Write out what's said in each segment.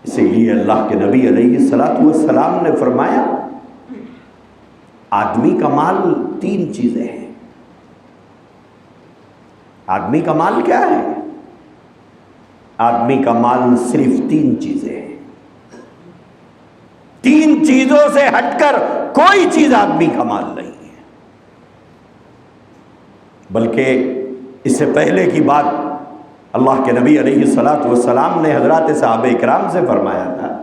اسی لیے اللہ کے نبی علیہ الصلوۃ والسلام نے فرمایا آدمی کا مال 3 چیزیں ہیں۔ آدمی کا مال کیا ہے؟ آدمی کا مال صرف 3 چیزیں ہیں۔ 3 چیزوں سے ہٹ کر کوئی چیز آدمی کا مال نہیں ہے۔ بلکہ اس سے پہلے کی بات اللہ کے نبی علیہ الصلوۃ والسلام نے حضرات صحابہ اکرام سے فرمایا تھا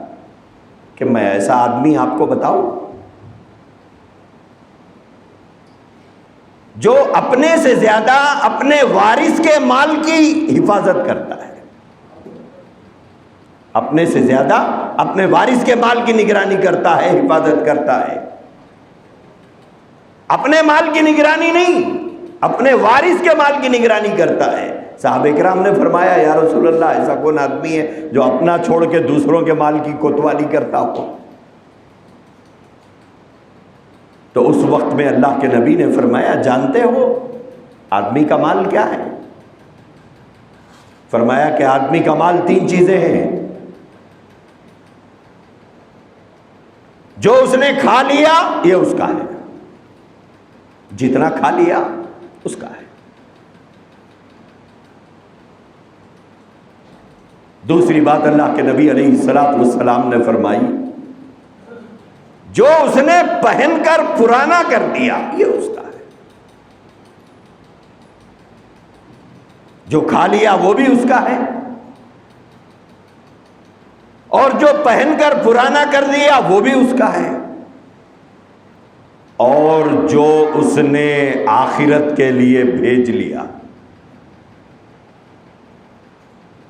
کہ میں ایسا آدمی آپ کو بتاؤں جو اپنے سے زیادہ اپنے وارث کے مال کی حفاظت کرتا ہے، اپنے سے زیادہ اپنے وارث کے مال کی نگرانی کرتا ہے، حفاظت کرتا ہے۔ اپنے مال کی نگرانی نہیں، اپنے وارث کے مال کی نگرانی کرتا ہے۔ صحابہ کرام نے فرمایا یا رسول اللہ ایسا کون آدمی ہے جو اپنا چھوڑ کے دوسروں کے مال کی کوتوالی کرتا ہو؟ تو اس وقت میں اللہ کے نبی نے فرمایا جانتے ہو آدمی کا مال کیا ہے؟ فرمایا کہ آدمی کا مال 3 چیزیں ہیں۔ جو اس نے کھا لیا یہ اس کا ہے، جتنا کھا لیا اس کا ہے۔ دوسری بات اللہ کے نبی علیہ الصلوۃ والسلام نے فرمائی جو اس نے پہن کر پرانا کر دیا یہ اس کا ہے۔ جو کھا لیا وہ بھی اس کا ہے، اور جو پہن کر پرانا کر دیا وہ بھی اس کا ہے، اور جو اس نے آخرت کے لیے بھیج لیا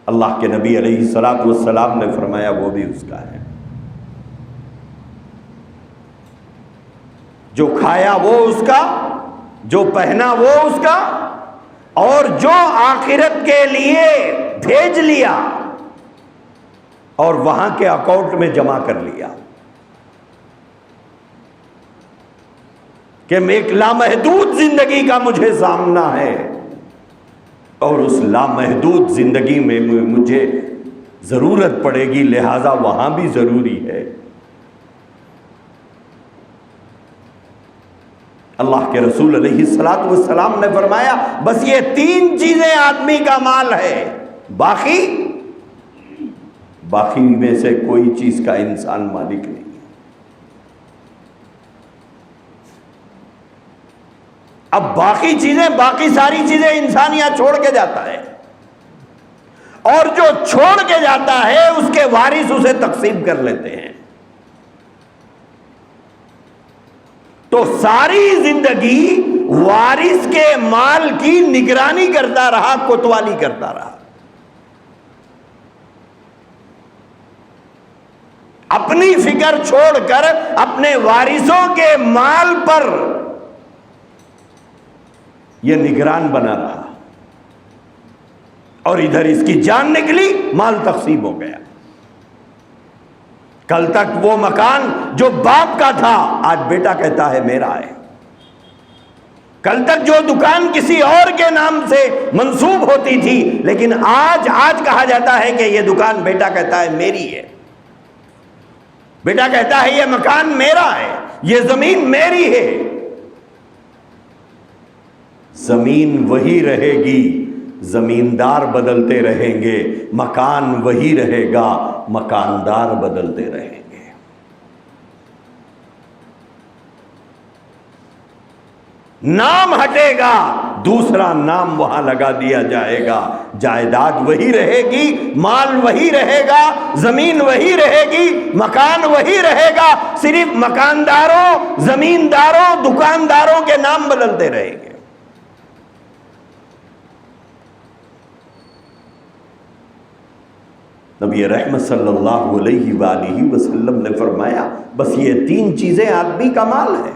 اللہ کے نبی علیہ الصلوۃ والسلام نے فرمایا وہ بھی اس کا ہے۔ جو کھایا وہ اس کا، جو پہنا وہ اس کا، اور جو آخرت کے لیے بھیج لیا اور وہاں کے اکاؤنٹ میں جمع کر لیا کہ ایک لامحدود زندگی کا مجھے سامنا ہے، اور اس لامحدود زندگی میں مجھے ضرورت پڑے گی، لہذا وہاں بھی ضروری ہے۔ اللہ کے رسول علیہ الصلوۃ والسلام نے فرمایا بس یہ 3 چیزیں آدمی کا مال ہے، باقی میں سے کوئی چیز کا انسان مالک نہیں ہے۔ اب باقی ساری چیزیں انسان یہاں چھوڑ کے جاتا ہے، اور جو چھوڑ کے جاتا ہے اس کے وارث اسے تقسیم کر لیتے ہیں۔ تو ساری زندگی وارث کے مال کی نگرانی کرتا رہا، کوتوالی کرتا رہا، اپنی فکر چھوڑ کر اپنے وارثوں کے مال پر یہ نگران بنا رہا، اور ادھر اس کی جان نکلی، مال تقسیم ہو گیا۔ کل تک وہ مکان جو باپ کا تھا آج بیٹا کہتا ہے میرا ہے۔ کل تک جو دکان کسی اور کے نام سے منسوب ہوتی تھی، لیکن آج کہا جاتا ہے کہ یہ دکان بیٹا کہتا ہے میری ہے، بیٹا کہتا ہے یہ مکان میرا ہے، یہ زمین میری ہے۔ زمین وہی رہے گی، زمیندار بدلتے رہیں گے، مکان وہی رہے گا، مکاندار بدلتے رہیں گے۔ نام ہٹے گا، دوسرا نام وہاں لگا دیا جائے گا، جائیداد وہی رہے گی، مال وہی رہے گا، زمین وہی رہے گی، مکان وہی رہے گا، صرف مکانداروں، زمینداروں، دکانداروں کے نام بدلتے رہیں گے۔ نبی رحمت صلی اللہ علیہ وآلہ وسلم نے فرمایا بس یہ 3 چیزیں آدمی کا مال ہے۔